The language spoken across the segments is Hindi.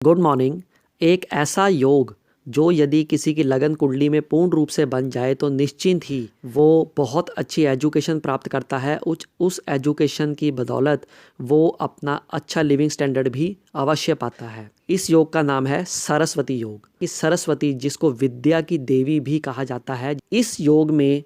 Good morning. एक ऐसा योग जो यदि किसी की लगन कुंडली में पूर्ण रूप से बन जाए तो निश्चिंत ही वो बहुत अच्छी एजुकेशन प्राप्त करता है। उस एजुकेशन की बदौलत वो अपना अच्छा लिविंग स्टैंडर्ड भी अवश्य पाता है। इस योग का नाम है सरस्वती योग। इस सरस्वती, जिसको विद्या की देवी भी कहा जाता है, इस योग में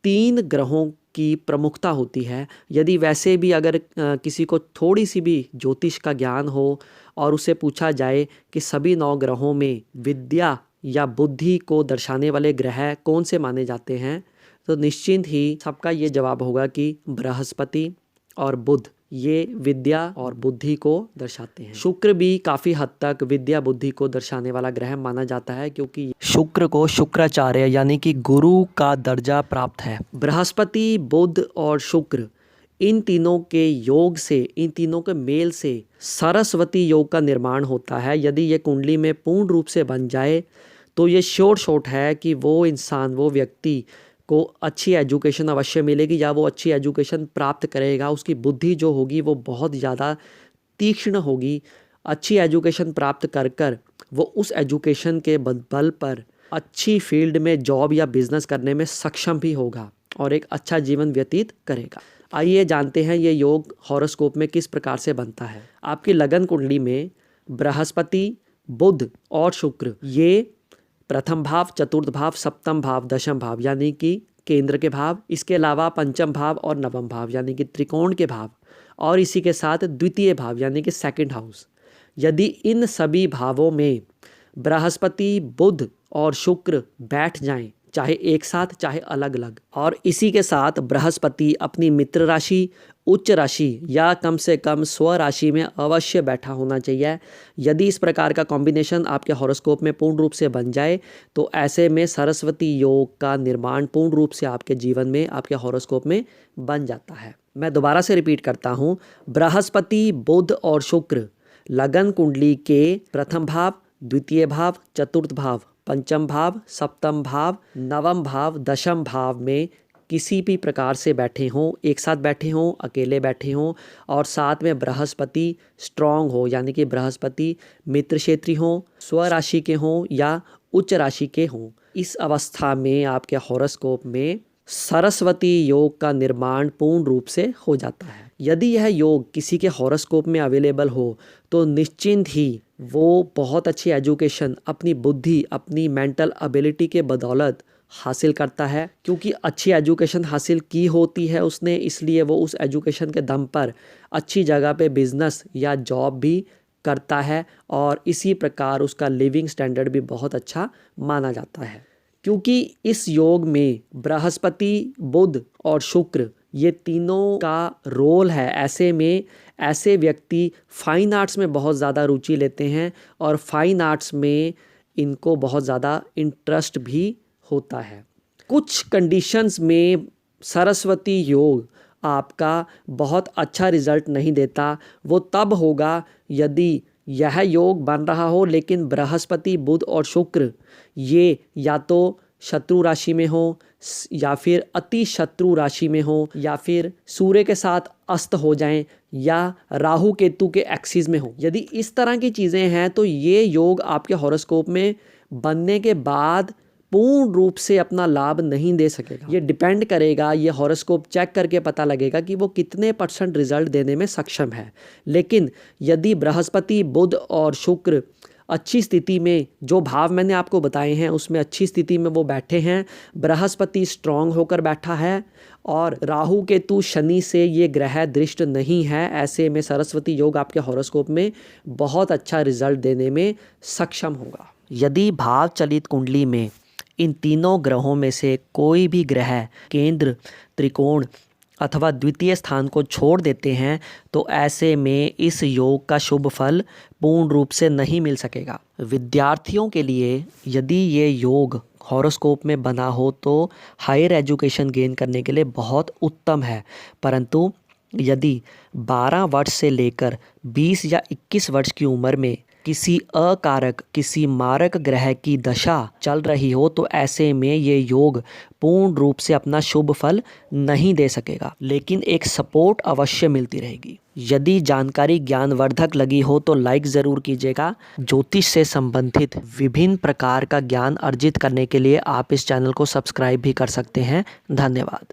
3 ग्रहों की प्रमुखता होती है। यदि वैसे भी अगर किसी को थोड़ी सी भी ज्योतिष का ज्ञान हो और उससे पूछा जाए कि सभी 9 ग्रहों में विद्या या बुद्धि को दर्शाने वाले ग्रह कौन से माने जाते हैं, तो निश्चिंत ही सबका ये जवाब होगा कि बृहस्पति और बुध ये विद्या और बुद्धि को दर्शाते हैं। शुक्र भी काफ़ी हद तक विद्या बुद्धि को दर्शाने वाला ग्रह माना जाता है, क्योंकि शुक्र को शुक्राचार्य यानी कि गुरु का दर्जा प्राप्त है। बृहस्पति, बुध और शुक्र, इन तीनों के योग से, इन तीनों के मेल से सरस्वती योग का निर्माण होता है। यदि ये कुंडली में पूर्ण रूप से बन जाए तो ये श्योर शॉट है कि वो इंसान, वो व्यक्ति को अच्छी एजुकेशन अवश्य मिलेगी या वो अच्छी एजुकेशन प्राप्त करेगा। उसकी बुद्धि जो होगी वो बहुत ज़्यादा तीक्ष्ण होगी। अच्छी एजुकेशन प्राप्त कर कर वो उस एजुकेशन के बल पर अच्छी फील्ड में जॉब या बिजनेस करने में सक्षम भी होगा और एक अच्छा जीवन व्यतीत करेगा। आइए जानते हैं ये योग हॉरोस्कोप में किस प्रकार से बनता है। आपकी लगन कुंडली में बृहस्पति, बुध और शुक्र ये प्रथम भाव, चतुर्थ भाव, सप्तम भाव, दशम भाव यानी कि केंद्र के भाव, इसके अलावा पंचम भाव और नवम भाव यानी कि त्रिकोण के भाव, और इसी के साथ द्वितीय भाव यानी कि सेकंड हाउस, यदि इन सभी भावों में बृहस्पति, बुध और शुक्र बैठ जाएं, चाहे एक साथ चाहे अलग अलग, और इसी के साथ बृहस्पति अपनी मित्र राशि, उच्च राशि या कम से कम स्व राशि में अवश्य बैठा होना चाहिए। यदि इस प्रकार का कॉम्बिनेशन आपके हॉरोस्कोप में पूर्ण रूप से बन जाए तो ऐसे में सरस्वती योग का निर्माण पूर्ण रूप से आपके जीवन में, आपके हॉरोस्कोप में बन जाता है। मैं दोबारा से रिपीट करता हूँ। बृहस्पति, बुध और शुक्र लगन कुंडली के प्रथम भाव, द्वितीय भाव, चतुर्थ भाव, पंचम भाव, सप्तम भाव, नवम भाव, दशम भाव में किसी भी प्रकार से बैठे हों, एक साथ बैठे हों, अकेले बैठे हों, और साथ में बृहस्पति स्ट्रांग हो यानी कि बृहस्पति मित्र क्षेत्री हों, स्वराशि के हों या उच्च राशि के हों, इस अवस्था में आपके हॉरोस्कोप में सरस्वती योग का निर्माण पूर्ण रूप से हो जाता है। यदि यह योग किसी के हॉरोस्कोप में अवेलेबल हो तो निश्चिंत ही वो बहुत अच्छी एजुकेशन अपनी बुद्धि, अपनी मेंटल एबिलिटी के बदौलत हासिल करता है। क्योंकि अच्छी एजुकेशन हासिल की होती है उसने, इसलिए वो उस एजुकेशन के दम पर अच्छी जगह पे बिजनेस या जॉब भी करता है और इसी प्रकार उसका लिविंग स्टैंडर्ड भी बहुत अच्छा माना जाता है। क्योंकि इस योग में बृहस्पति, बुध और शुक्र ये तीनों का रोल है, ऐसे में ऐसे व्यक्ति फाइन आर्ट्स में बहुत ज़्यादा रुचि लेते हैं और फाइन आर्ट्स में इनको बहुत ज़्यादा इंटरेस्ट भी होता है। कुछ कंडीशंस में सरस्वती योग आपका बहुत अच्छा रिजल्ट नहीं देता। वो तब होगा यदि यह योग बन रहा हो लेकिन बृहस्पति, बुध और शुक्र ये या तो शत्रु राशि में हो या फिर अति शत्रु राशि में हो या फिर सूर्य के साथ अस्त हो जाएं या राहु केतु के एक्सिस में हो। यदि इस तरह की चीज़ें हैं तो ये योग आपके हॉरोस्कोप में बनने के बाद पूर्ण रूप से अपना लाभ नहीं दे सकेगा। ये डिपेंड करेगा, ये हॉरोस्कोप चेक करके पता लगेगा कि वो कितने % रिजल्ट देने में सक्षम है। लेकिन यदि बृहस्पति, बुध और शुक्र अच्छी स्थिति में, जो भाव मैंने आपको बताए हैं उसमें अच्छी स्थिति में वो बैठे हैं, बृहस्पति स्ट्रांग होकर बैठा है और राहु केतु शनि से ये ग्रह दृष्ट नहीं है, ऐसे में सरस्वती योग आपके हॉरोस्कोप में बहुत अच्छा रिजल्ट देने में सक्षम होगा। यदि भाव चलित कुंडली में इन तीनों ग्रहों में से कोई भी ग्रह केंद्र, त्रिकोण अथवा द्वितीय स्थान को छोड़ देते हैं तो ऐसे में इस योग का शुभ फल पूर्ण रूप से नहीं मिल सकेगा। विद्यार्थियों के लिए यदि ये योग हॉरोस्कोप में बना हो तो हायर एजुकेशन गेन करने के लिए बहुत उत्तम है, परंतु यदि 12 वर्ष से लेकर 20 या 21 वर्ष की उम्र में किसी अकारक किसी मारक ग्रह की दशा चल रही हो तो ऐसे में ये योग पूर्ण रूप से अपना शुभ फल नहीं दे सकेगा, लेकिन एक सपोर्ट अवश्य मिलती रहेगी। यदि जानकारी ज्ञानवर्धक लगी हो तो लाइक ज़रूर कीजिएगा। ज्योतिष से संबंधित विभिन्न प्रकार का ज्ञान अर्जित करने के लिए आप इस चैनल को सब्सक्राइब भी कर सकते हैं। धन्यवाद।